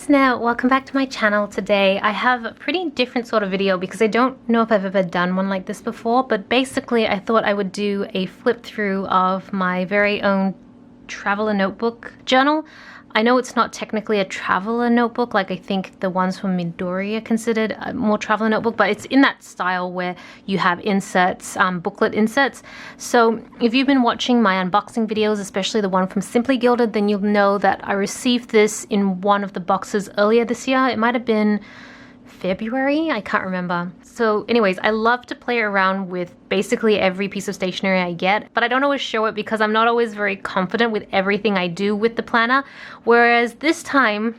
listener, welcome back to my channel. Today I have a pretty different sort of video because I don't know if I've ever done one like this before, but basically I thought I would do a flip through of my very own traveler notebook journal. I know it's not technically a traveler notebook, like I think the ones from Midori are considered a more traveler notebook, but it's in that style where you have inserts, booklet inserts. So if you've been watching my unboxing videos, especially the one from Simply Gilded, then you'll know that I received this in one of the boxes earlier this year. It might have been February, I can't remember. So anyways, I love to play around with basically every piece of stationery I get, but I don't always show it because I'm not always very confident with everything I do with the planner. Whereas this time,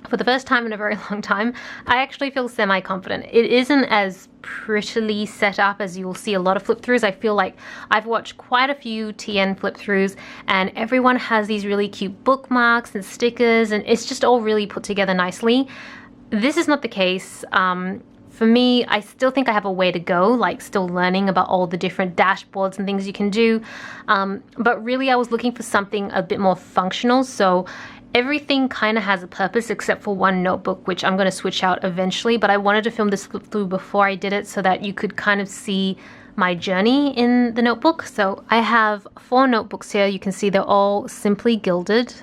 for the first time in a very long time, I actually feel semi-confident. It isn't as prettily set up as you will see a lot of flip-throughs. I feel like I've watched quite a few TN flip-throughs and everyone has these really cute bookmarks and stickers and it's just all really put together nicely. This is not the case. For me, I still think I have a way to go, like still learning about all the different dashboards and things you can do. But really I was looking for something a bit more functional. So everything kind of has a purpose except for one notebook, which I'm going to switch out eventually. But I wanted to film this flip through before I did it so that you could kind of see my journey in the notebook. So I have 4 notebooks here. You can see they're all Simply Gilded.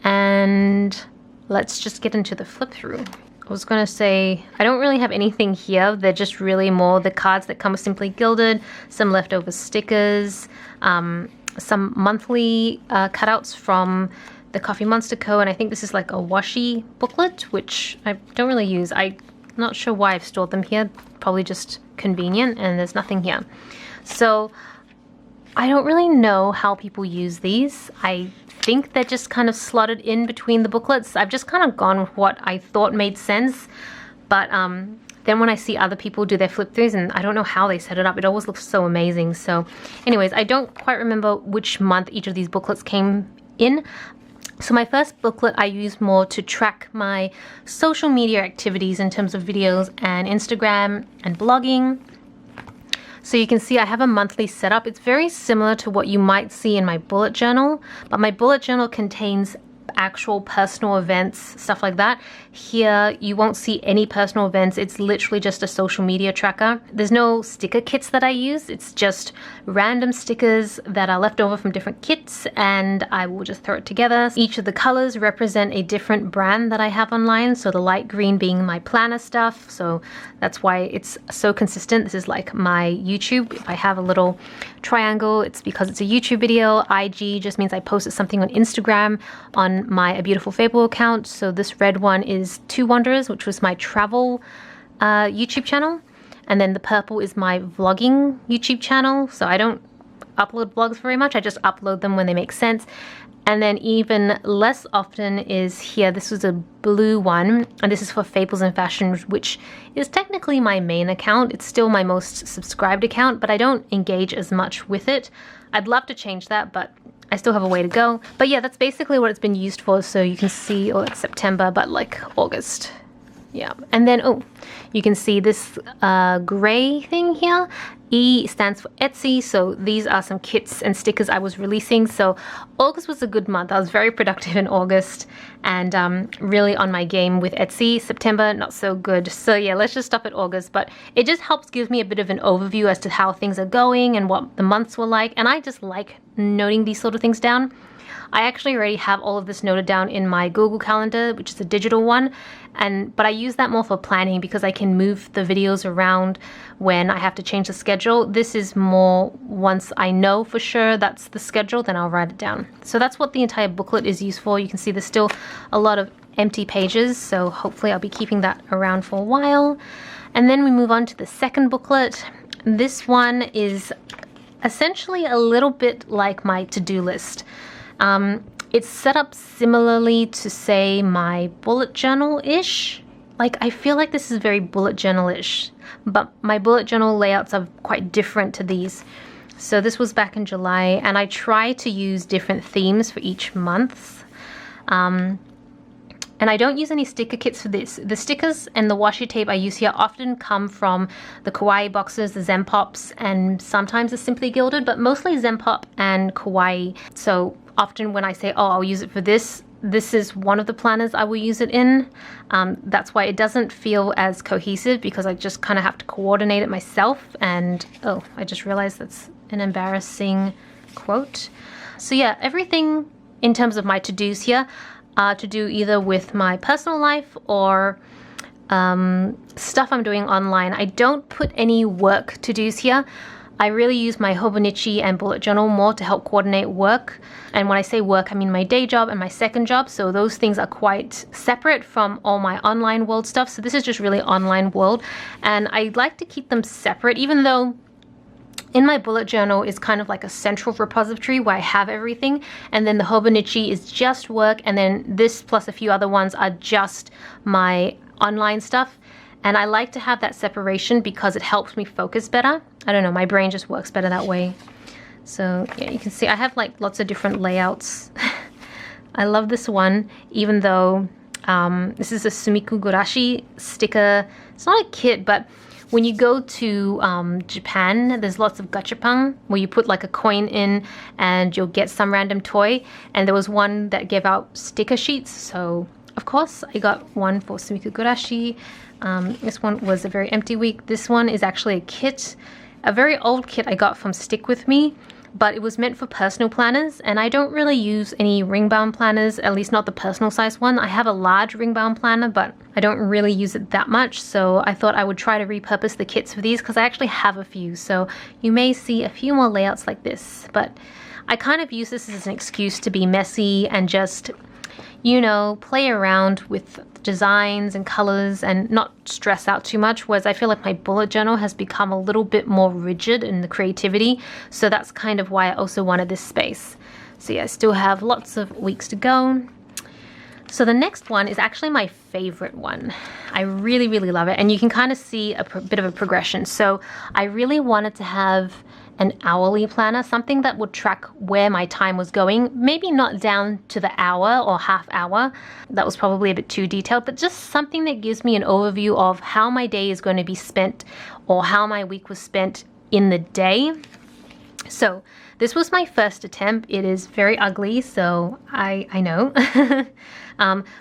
And let's just get into the flip through. I was going to say, I don't really have anything here. They're just really more the cards that come with Simply Gilded, some leftover stickers, some monthly cutouts from the Coffee Monster Co. And I think this is like a washi booklet, which I don't really use. I'm not sure why I've stored them here. Probably just convenient, and there's nothing here. So I don't really know how people use these. I think they're just kind of slotted in between the booklets. I've just kind of gone with what I thought made sense, but then when I see other people do their flip throughs, and I don't know how they set it up, it always looks so amazing. So anyways, I don't quite remember which month each of these booklets came in. So my first booklet I use more to track my social media activities in terms of videos and Instagram and blogging. So you can see I have a monthly setup. It's very similar to what you might see in my bullet journal, but my bullet journal contains actual personal events, stuff like that. Here you won't see any personal events. It's literally just a social media tracker. There's no sticker kits that I use. It's just random stickers that are left over from different kits and I will just throw it together. Each of the colors represent a different brand that I have online. So the light green being my planner stuff. So that's why it's so consistent. This is like my YouTube. If I have a little triangle, it's because it's a YouTube video. IG just means I posted something on Instagram on my A Beautiful Fable account. So this red one is Two Wanderers, which was my travel YouTube channel. And then the purple is my vlogging YouTube channel. So I don't upload vlogs very much. I just upload them when they make sense. And then even less often is here. This was a blue one, and this is for Fables and Fashion, which is technically my main account. It's still my most subscribed account, but I don't engage as much with it. I'd love to change that, but I still have a way to go. But yeah, that's basically what it's been used for. So you can see, oh, it's September, but like August. Yeah, and then, oh, you can see this gray thing here. E stands for Etsy, so these are some kits and stickers I was releasing. So August was a good month. I was very productive in August and really on my game with Etsy. September, not so good. So yeah, let's just stop at August, but it just helps give me a bit of an overview as to how things are going and what the months were like, and I just like noting these sort of things down. I actually already have all of this noted down in my Google Calendar, which is a digital one, but I use that more for planning because I can move the videos around when I have to change the schedule. This is more once I know for sure that's the schedule, then I'll write it down. So that's what the entire booklet is used for. You can see there's still a lot of empty pages, so hopefully I'll be keeping that around for a while. And then we move on to the second booklet. This one is essentially a little bit like my to-do list. It's set up similarly to, say, my bullet journal-ish. Like, I feel like this is very bullet journal-ish, but my bullet journal layouts are quite different to these. So this was back in July, and I try to use different themes for each month. And I don't use any sticker kits for this. The stickers and the washi tape I use here often come from the Kawaii boxes, the Zen Pops, and sometimes the Simply Gilded, but mostly Zen Pop and Kawaii. So often when I say, oh, I'll use it for this, this is one of the planners I will use it in. That's why it doesn't feel as cohesive, because I just kind of have to coordinate it myself. And oh, I just realized that's an embarrassing quote. So yeah, everything in terms of my to-dos here are to do either with my personal life or stuff I'm doing online. I don't put any work to-dos here. I really use my Hobonichi and bullet journal more to help coordinate work. And when I say work, I mean my day job and my second job. So those things are quite separate from all my online world stuff. So this is just really online world. And I like to keep them separate, even though in my bullet journal is kind of like a central repository where I have everything. And then the Hobonichi is just work. And then this plus a few other ones are just my online stuff. And I like to have that separation because it helps me focus better. I don't know, my brain just works better that way. So yeah, you can see I have like lots of different layouts. I love this one, even though this is a Sumiku Gurashi sticker. It's not a kit, but when you go to Japan, there's lots of gachapon where you put like a coin in and you'll get some random toy. And there was one that gave out sticker sheets. So of course I got one for Sumiku Gurashi. This one was a very empty week. This one is actually a kit, a very old kit I got from Stick With Me, but it was meant for personal planners, and I don't really use any ring-bound planners, at least not the personal size one. I have a large ring-bound planner, but I don't really use it that much, so I thought I would try to repurpose the kits for these because I actually have a few, so you may see a few more layouts like this. But I kind of use this as an excuse to be messy and just, you know, play around with designs and colors and not stress out too much, whereas I feel like my bullet journal has become a little bit more rigid in the creativity. So that's kind of why I also wanted this space. So yeah, I still have lots of weeks to go. So the next one is actually my favorite one. I really, really love it. And you can kind of see a bit of a progression. So I really wanted to have an hourly planner, something that would track where my time was going, maybe not down to the hour or half hour. That was probably a bit too detailed, but just something that gives me an overview of how my day is going to be spent or how my week was spent in the day. So this was my first attempt. It is very ugly, so I know.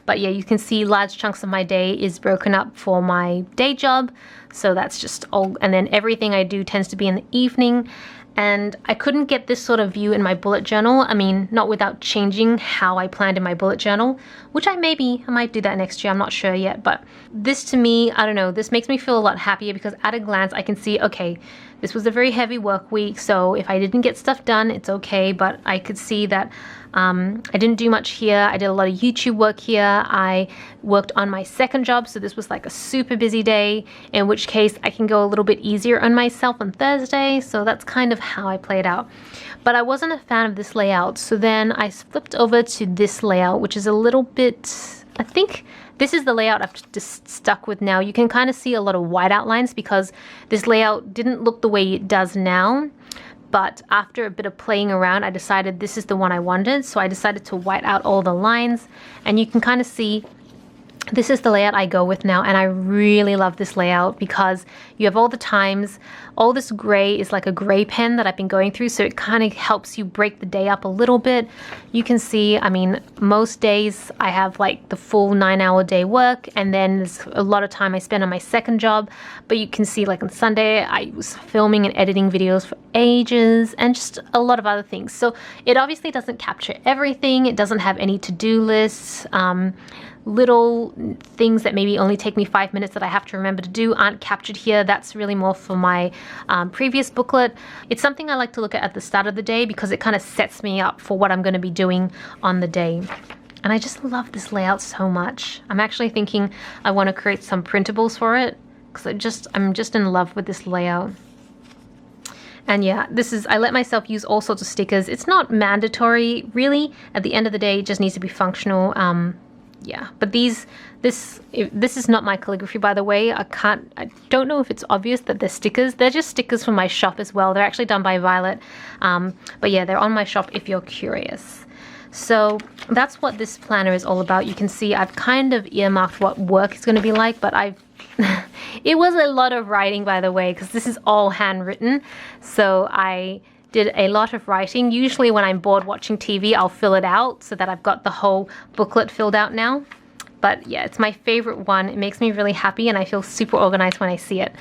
But yeah, you can see large chunks of my day is broken up for my day job. So that's just all, and then everything I do tends to be in the evening. And I couldn't get this sort of view in my bullet journal. I mean, not without changing how I planned in my bullet journal, which I might do that next year. I'm not sure yet. But this to me, I don't know, this makes me feel a lot happier because at a glance I can see, okay, this was a very heavy work week. So if I didn't get stuff done, it's okay. But I could see that I didn't do much here. I did a lot of YouTube work here. I worked on my second job, so this was like a super busy day, in which case I can go a little bit easier on myself on Thursday. So that's kind of how I play it out. But I wasn't a fan of this layout, so then I flipped over to this layout, which is a little bit, I think this is the layout I've just stuck with now. You can kind of see a lot of white outlines because this layout didn't look the way it does now. But after a bit of playing around, I decided this is the one I wanted. So I decided to white out all the lines. And you can kind of see this is the layout I go with now, and I really love this layout because you have all the times. All this gray is like a gray pen that I've been going through, so it kind of helps you break the day up a little bit. You can see, I mean, most days I have like the full 9-hour day work, and then there's a lot of time I spend on my second job. But you can see like on Sunday, I was filming and editing videos for ages and just a lot of other things. So it obviously doesn't capture everything. It doesn't have any to-do lists. Little things that maybe only take me 5 minutes that I have to remember to do aren't captured here. That's really more for my previous booklet. It's something I like to look at the start of the day because it kind of sets me up for what I'm going to be doing on the day. And I just love this layout so much. I'm actually thinking I want to create some printables for it because I'm just in love with this layout. And yeah, I let myself use all sorts of stickers. It's not mandatory, really. At the end of the day, it just needs to be functional. Yeah, but this is not my calligraphy, by the way. I don't know if it's obvious that they're stickers. They're just stickers from my shop as well. They're actually done by Violet. But yeah, they're on my shop if you're curious. So that's what this planner is all about. You can see I've kind of earmarked what work is going to be like, but it was a lot of writing, by the way, because this is all handwritten. So I did a lot of writing. Usually when I'm bored watching TV, I'll fill it out so that I've got the whole booklet filled out now. But yeah, it's my favorite one. It makes me really happy and I feel super organized when I see it.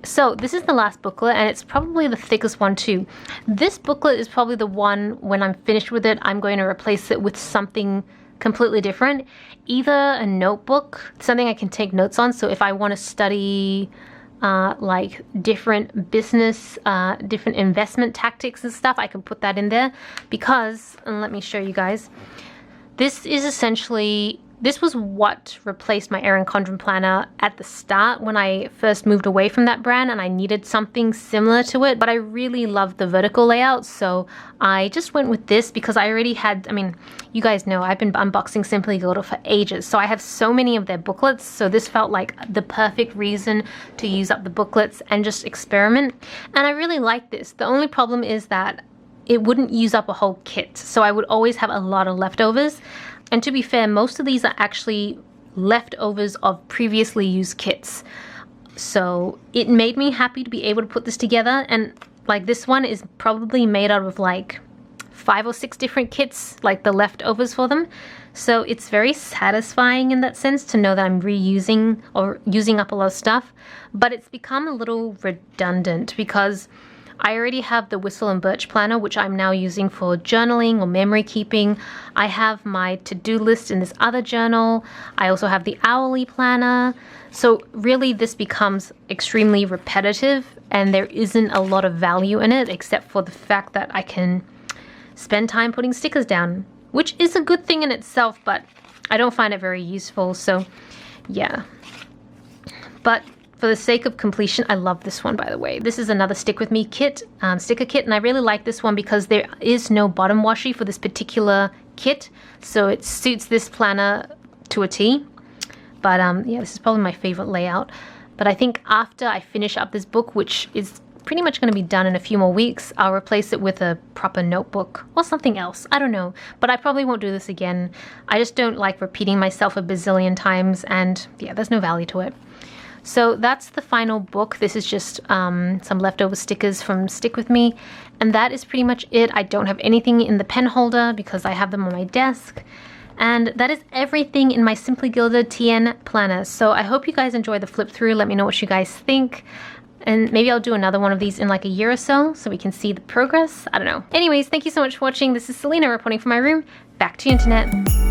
So this is the last booklet, and it's probably the thickest one too. This booklet is probably the one, when I'm finished with it, I'm going to replace it with something completely different. Either a notebook, something I can take notes on. So if I want to study like different business, different investment tactics and stuff, I can put that in there. Because, and let me show you guys, this is essentially, this was what replaced my Erin Condren planner at the start when I first moved away from that brand, and I needed something similar to it, but I really loved the vertical layout, so I just went with this because I already had, I mean, you guys know I've been unboxing Simply Gilded for ages, so I have so many of their booklets, so this felt like the perfect reason to use up the booklets and just experiment, and I really like this. The only problem is that it wouldn't use up a whole kit, so I would always have a lot of leftovers. And to be fair, most of these are actually leftovers of previously used kits. So it made me happy to be able to put this together. And like this one is probably made out of like 5 or 6 different kits, like the leftovers for them. So it's very satisfying in that sense to know that I'm reusing or using up a lot of stuff. But it's become a little redundant because I already have the Whistle and Birch planner, which I'm now using for journaling or memory keeping. I have my to-do list in this other journal. I also have the Owly planner. So really this becomes extremely repetitive and there isn't a lot of value in it except for the fact that I can spend time putting stickers down, which is a good thing in itself, but I don't find it very useful. So yeah, but for the sake of completion, I love this one, by the way. This is another Stick With Me kit, sticker kit, and I really like this one because there is no bottom washi for this particular kit, so it suits this planner to a T. But yeah, this is probably my favorite layout. But I think after I finish up this book, which is pretty much going to be done in a few more weeks, I'll replace it with a proper notebook or something else. I don't know, but I probably won't do this again. I just don't like repeating myself a bazillion times, and yeah, there's no value to it. So that's the final book. This is just some leftover stickers from Stick With Me. And that is pretty much it. I don't have anything in the pen holder because I have them on my desk. And that is everything in my Simply Gilded TN planner. So I hope you guys enjoy the flip through. Let me know what you guys think. And maybe I'll do another one of these in like a year or so we can see the progress. I don't know. Anyways, thank you so much for watching. This is Celina reporting from my room. Back to you, internet.